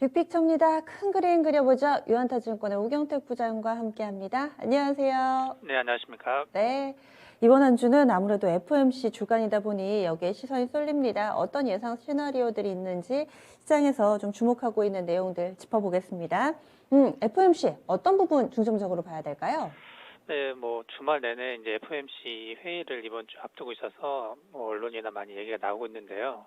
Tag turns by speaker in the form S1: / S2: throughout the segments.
S1: 빅픽처입니다. 큰 그림 그려보죠. 유한타증권의 우경택 부장과 함께합니다. 안녕하세요.
S2: 네, 안녕하십니까.
S1: 네. 이번 한 주는 아무래도 FOMC 주간이다 보니 여기에 시선이 쏠립니다. 어떤 예상 시나리오들이 있는지 시장에서 좀 주목하고 있는 내용들 짚어보겠습니다. FOMC 어떤 부분 중점적으로 봐야 될까요?
S2: 네, 주말 내내 이제 FOMC 회의를 이번 주 앞두고 있어서 언론이나 많이 얘기가 나오고 있는데요.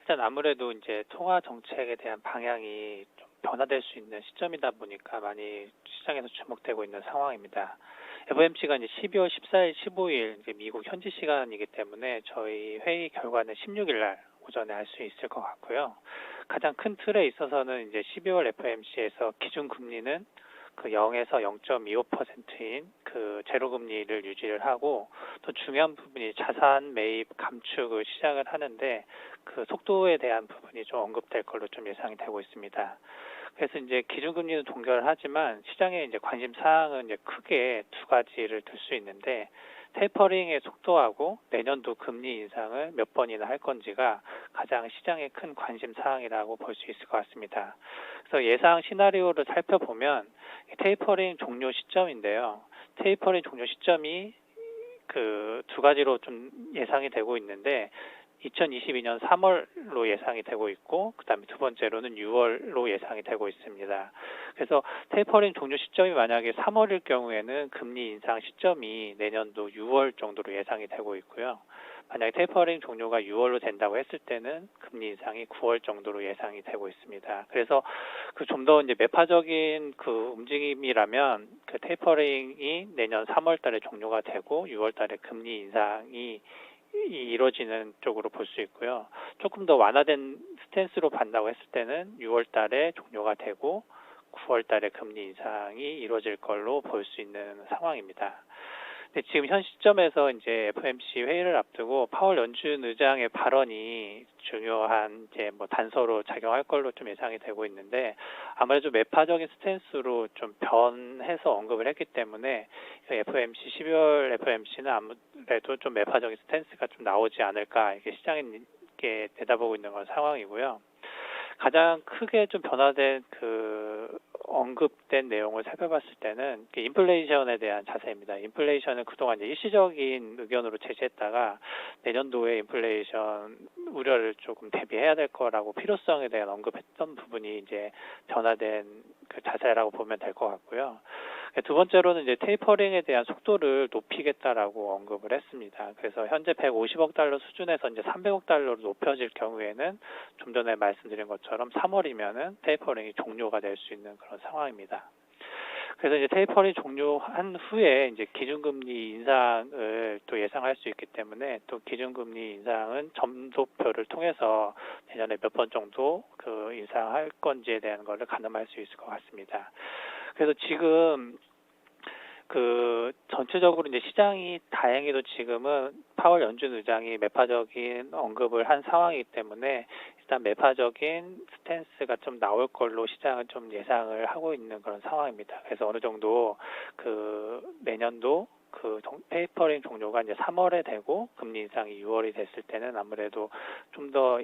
S2: 일단 아무래도 이제 통화 정책에 대한 방향이 좀 변화될 수 있는 시점이다 보니까 많이 시장에서 주목되고 있는 상황입니다. FOMC가 이제 12월 14일, 15일 이제 미국 현지 시간이기 때문에 저희 회의 결과는 16일 날 오전에 할 수 있을 것 같고요. 가장 큰 틀에 있어서는 이제 12월 FOMC에서 기준금리는 그 0에서 0.25%인 그 제로금리를 유지를 하고, 또 중요한 부분이 자산 매입 감축을 시작을 하는데 그 속도에 대한 부분이 좀 언급될 걸로 좀 예상이 되고 있습니다. 그래서 이제 기준금리는 동결을 하지만 시장의 이제 관심 사항은 이제 크게 두 가지를 둘 수 있는데, 테이퍼링의 속도하고 내년도 금리 인상을 몇 번이나 할 건지가 가장 시장의 큰 관심 사항이라고 볼 수 있을 것 같습니다. 그래서 예상 시나리오를 살펴보면 테이퍼링 종료 시점인데요. 테이퍼링 종료 시점이 그 두 가지로 좀 예상이 되고 있는데, 2022년 3월로 예상이 되고 있고, 그다음에 두 번째로는 6월로 예상이 되고 있습니다. 그래서 테이퍼링 종료 시점이 만약에 3월일 경우에는 금리 인상 시점이 내년도 6월 정도로 예상이 되고 있고요. 만약에 테이퍼링 종료가 6월로 된다고 했을 때는 금리 인상이 9월 정도로 예상이 되고 있습니다. 그래서 그 좀 더 이제 매파적인 그 움직임이라면 그 테이퍼링이 내년 3월 달에 종료가 되고 6월 달에 금리 인상이 이루어지는 쪽으로 볼 수 있고요. 조금 더 완화된 스탠스로 반다고 했을 때는 6월 달에 종료가 되고 9월 달에 금리 인상이 이루어질 걸로 볼 수 있는 상황입니다. 근데 지금 현 시점에서 이제 FOMC 회의를 앞두고 파월 연준 의장의 발언이 중요한 이제 단서로 작용할 걸로 좀 예상이 되고 있는데, 아무래도 매파적인 스탠스로 좀 변해서 언급을 했기 때문에 FOMC 12월 FOMC는 아무래도 좀 매파적인 스탠스가 좀 나오지 않을까, 이게 시장이 이렇게 내다보고 있는 그런 상황이고요. 가장 크게 좀 변화된 그 언급된 내용을 살펴봤을 때는 인플레이션에 대한 자세입니다. 인플레이션은 그동안 이제 일시적인 의견으로 제시했다가 내년도에 인플레이션 우려를 조금 대비해야 될 거라고 필요성에 대한 언급했던 부분이 이제 변화된 그 자세라고 보면 될 것 같고요. 두 번째로는 이제 테이퍼링에 대한 속도를 높이겠다라고 언급을 했습니다. 그래서 현재 150억 달러 수준에서 이제 300억 달러로 높여질 경우에는 좀 전에 말씀드린 것처럼 3월이면은 테이퍼링이 종료가 될 수 있는 그런 상황입니다. 그래서 이제 테이퍼링 종료한 후에 이제 기준금리 인상을 또 예상할 수 있기 때문에, 또 기준금리 인상은 점도표를 통해서 내년에 몇 번 정도 그 인상할 건지에 대한 것을 가늠할 수 있을 것 같습니다. 그래서 지금 그 전체적으로 이제 시장이 다행히도 지금은 파월 연준 의장이 매파적인 언급을 한 상황이기 때문에 일단 매파적인 스탠스가 좀 나올 걸로 시장은 좀 예상을 하고 있는 그런 상황입니다. 그래서 어느 정도 그 내년도 그 테이퍼링 종료가 이제 3월에 되고 금리 인상이 6월이 됐을 때는 아무래도 좀 더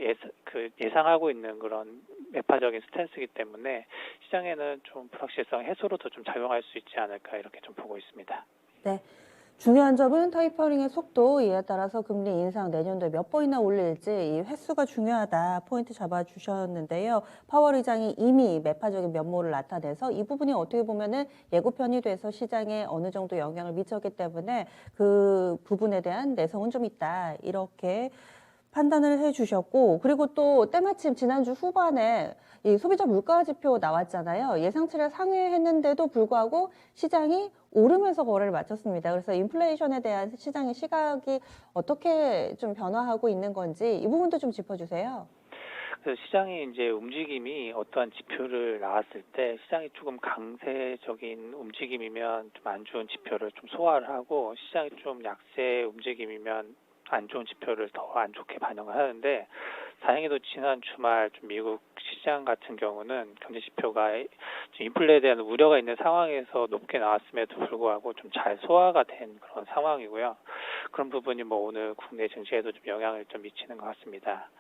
S2: 예상하고 있는 그런 매파적인 스탠스이기 때문에 시장에는 좀 불확실성 해소로도 좀 작용할 수 있지 않을까, 이렇게 좀 보고 있습니다.
S1: 네. 중요한 점은 테이퍼링의 속도, 이에 따라서 금리 인상 내년도에 몇 번이나 올릴지 이 횟수가 중요하다 포인트 잡아주셨는데요. 파월 의장이 이미 매파적인 면모를 나타내서 이 부분이 어떻게 보면은 예고편이 돼서 시장에 어느 정도 영향을 미쳤기 때문에 그 부분에 대한 내성은 좀 있다, 이렇게 판단을 해주셨고, 그리고 또 때마침 지난주 후반에 이 소비자 물가 지표 나왔잖아요. 예상치를 상회했는데도 불구하고 시장이 오르면서 거래를 마쳤습니다. 그래서 인플레이션에 대한 시장의 시각이 어떻게 좀 변화하고 있는 건지 이 부분도 좀 짚어주세요.
S2: 그래서 시장의 이제 움직임이 어떠한 지표를 나왔을 때 시장이 조금 강세적인 움직임이면 좀 안 좋은 지표를 좀 소화를 하고, 시장이 좀 약세 움직임이면 안 좋은 지표를 더 안 좋게 반영을 하는데, 다행히도 지난 주말 좀 미국 시장 같은 경우는 경제 지표가 좀 인플레에 대한 우려가 있는 상황에서 높게 나왔음에도 불구하고 좀 잘 소화가 된 그런 상황이고요. 그런 부분이 뭐 오늘 국내 증시에도 좀 영향을 좀 미치는 것 같습니다.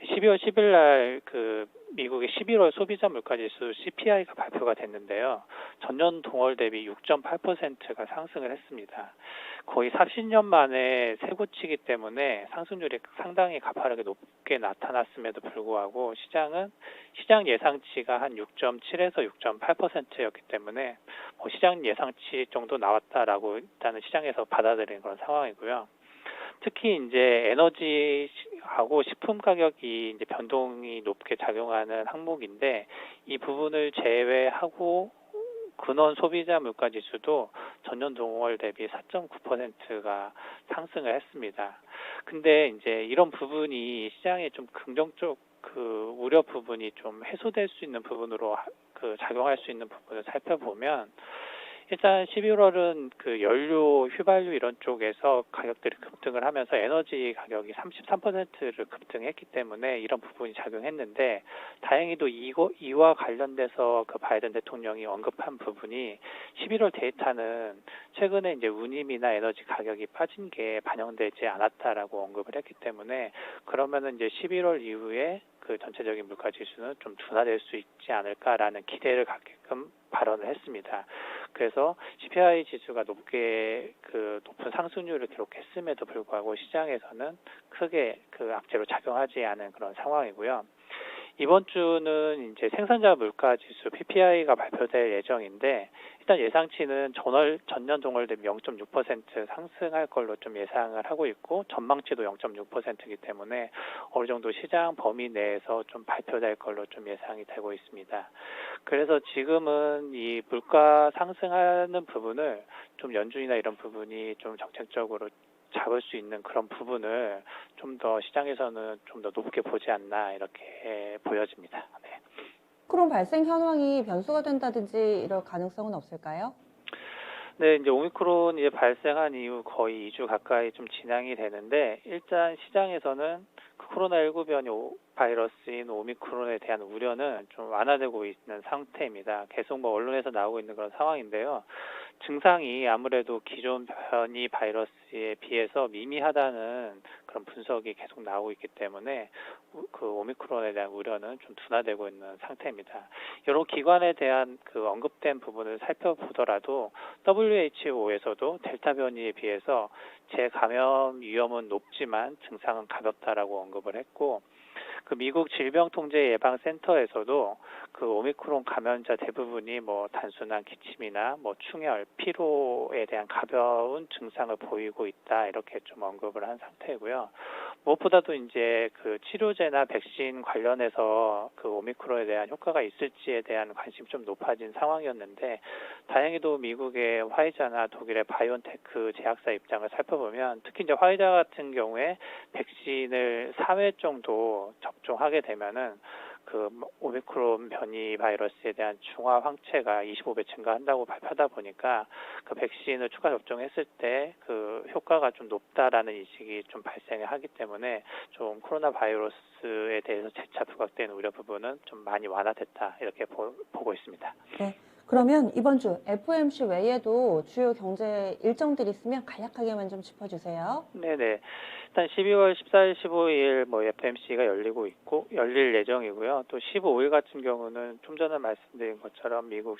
S2: 12월 10일 날 그 미국의 11월 소비자 물가지수 CPI가 발표가 됐는데요. 전년 동월 대비 6.8%가 상승을 했습니다. 거의 40년 만에 최고치이기 때문에 상승률이 상당히 가파르게 높게 나타났음에도 불구하고 시장 예상치가 한 6.7에서 6.8%였기 때문에 시장 예상치 정도 나왔다라고 일단은 시장에서 받아들이는 그런 상황이고요. 특히 이제 에너지하고 식품 가격이 이제 변동이 높게 작용하는 항목인데, 이 부분을 제외하고 근원 소비자 물가 지수도 전년 동월 대비 4.9%가 상승을 했습니다. 근데 이제 이런 부분이 시장에 좀 긍정적 그 우려 부분이 좀 해소될 수 있는 부분으로 작용할 수 있는 부분을 살펴보면, 일단 11월은 그 연료, 휘발유 이런 쪽에서 가격들이 급등을 하면서 에너지 가격이 33%를 급등했기 때문에 이런 부분이 작용했는데, 다행히도 이와 관련돼서 그 바이든 대통령이 언급한 부분이 11월 데이터는 최근에 이제 운임이나 에너지 가격이 빠진 게 반영되지 않았다라고 언급을 했기 때문에, 그러면은 이제 11월 이후에 그 전체적인 물가 지수는 좀 둔화될 수 있지 않을까라는 기대를 갖게끔 발언을 했습니다. 그래서 CPI 지수가 높은 상승률을 기록했음에도 불구하고 시장에서는 크게 그 악재로 작용하지 않은 그런 상황이고요. 이번 주는 이제 생산자 물가 지수 PPI가 발표될 예정인데, 일단 예상치는 전년 동월 대비 0.6% 상승할 걸로 좀 예상을 하고 있고, 전망치도 0.6%이기 때문에 어느 정도 시장 범위 내에서 좀 발표될 걸로 좀 예상이 되고 있습니다. 그래서 지금은 이 물가 상승하는 부분을 좀 연준이나 이런 부분이 좀 정책적으로 잡을 수 있는 그런 부분을 좀 더 시장에서는 좀 더 높게 보지 않나 이렇게 보여집니다. 네.
S1: 그런 발생 현황이 변수가 된다든지 이럴 가능성은 없을까요?
S2: 네, 이제 오미크론 이제 발생한 이후 거의 2주 가까이 좀 진행이 되는데, 일단 시장에서는 그 코로나19 변이 바이러스인 오미크론에 대한 우려는 좀 완화되고 있는 상태입니다. 계속 뭐 언론에서 나오고 있는 그런 상황인데요. 증상이 아무래도 기존 변이 바이러스에 비해서 미미하다는 그런 분석이 계속 나오고 있기 때문에 그 오미크론에 대한 우려는 좀 둔화되고 있는 상태입니다. 여러 기관에 대한 그 언급된 부분을 살펴보더라도 WHO에서도 델타 변이에 비해서 재감염 위험은 높지만 증상은 가볍다라고 언급을 했고, 그 미국 질병통제예방센터에서도 그 오미크론 감염자 대부분이 뭐 단순한 기침이나 뭐 충혈, 피로에 대한 가벼운 증상을 보이고 있다 이렇게 좀 언급을 한 상태고요. 무엇보다도 이제 그 치료제나 백신 관련해서 그 오미크론에 대한 효과가 있을지에 대한 관심이 좀 높아진 상황이었는데, 다행히도 미국의 화이자나 독일의 바이온테크 제약사 입장을 살펴보면, 특히 이제 화이자 같은 경우에 백신을 4회 정도 접종하게 되면은 그 오미크론 변이 바이러스에 대한 중화 항체가 25배 증가한다고 발표하다 보니까, 그 백신을 추가 접종했을 때 그 효과가 좀 높다라는 인식이 좀 발생하기 때문에 좀 코로나 바이러스에 대해서 재차 부각된 우려 부분은 좀 많이 완화됐다 이렇게 보고 있습니다.
S1: 네. 그러면 이번 주 FOMC 외에도 주요 경제 일정들이 있으면 간략하게만 좀 짚어주세요.
S2: 네네. 일단 12월 14일, 15일 뭐 FMC가 열릴 예정이고요. 또 15일 같은 경우는 좀 전에 말씀드린 것처럼 미국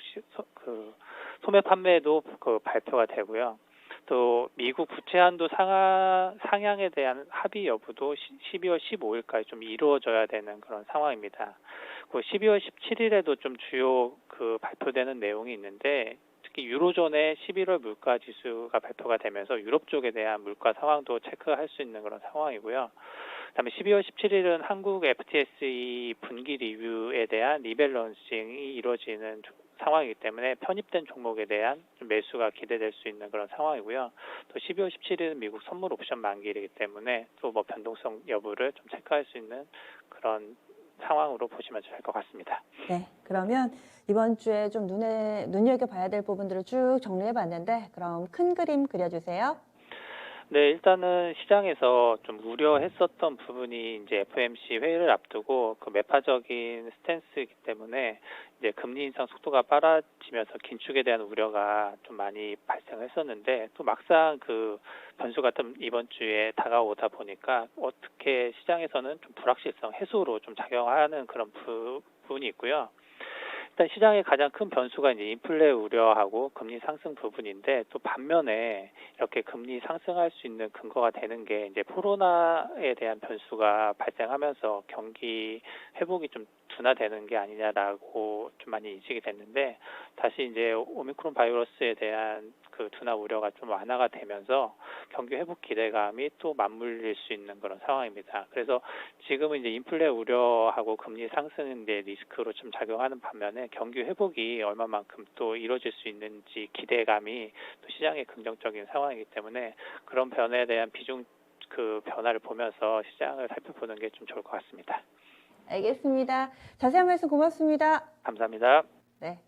S2: 소매 판매도 그 발표가 되고요. 또 미국 부채 한도 상향에 대한 합의 여부도 12월 15일까지 좀 이루어져야 되는 그런 상황입니다. 그 12월 17일에도 좀 주요 그 발표되는 내용이 있는데, 특히 유로존의 11월 물가 지수가 발표가 되면서 유럽 쪽에 대한 물가 상황도 체크할 수 있는 그런 상황이고요. 그다음에 12월 17일은 한국 FTSE 분기 리뷰에 대한 리밸런싱이 이루어지는 상황이기 때문에 편입된 종목에 대한 좀 매수가 기대될 수 있는 그런 상황이고요. 또 12월 17일은 미국 선물 옵션 만기이기 때문에 또 뭐 변동성 여부를 좀 체크할 수 있는 그런 상황으로 보시면 될 것 같습니다.
S1: 네. 그러면 이번 주에 좀 눈여겨봐야 될 부분들을 쭉 정리해봤는데, 그럼 큰 그림 그려주세요.
S2: 네, 일단은 시장에서 좀 우려했었던 부분이 이제 FOMC 회의를 앞두고 그 매파적인 스탠스이기 때문에 이제 금리 인상 속도가 빨라지면서 긴축에 대한 우려가 좀 많이 발생했었는데 또 막상 그 변수가 좀 이번 주에 다가오다 보니까 어떻게 시장에서는 좀 불확실성 해소로 좀 작용하는 그런 부분이 있고요. 일단 시장의 가장 큰 변수가 이제 인플레 우려하고 금리 상승 부분인데 또 반면에 이렇게 금리 상승할 수 있는 근거가 되는 게 이제 코로나에 대한 변수가 발생하면서 경기 회복이 좀 둔화되는 게 아니냐라고 좀 많이 인식이 됐는데 다시 이제 오미크론 바이러스에 대한 그 둔화 우려가 좀 완화가 되면서 경기 회복 기대감이 또 맞물릴 수 있는 그런 상황입니다. 그래서 지금은 이제 인플레 우려하고 금리 상승의 리스크로 좀 작용하는 반면에 경기 회복이 얼마만큼 또 이루어질 수 있는지 기대감이 또 시장의 긍정적인 상황이기 때문에 그런 변화에 대한 비중 그 변화를 보면서 시장을 살펴보는 게 좀 좋을 것 같습니다.
S1: 알겠습니다. 자세한 말씀 고맙습니다.
S2: 감사합니다.
S1: 네.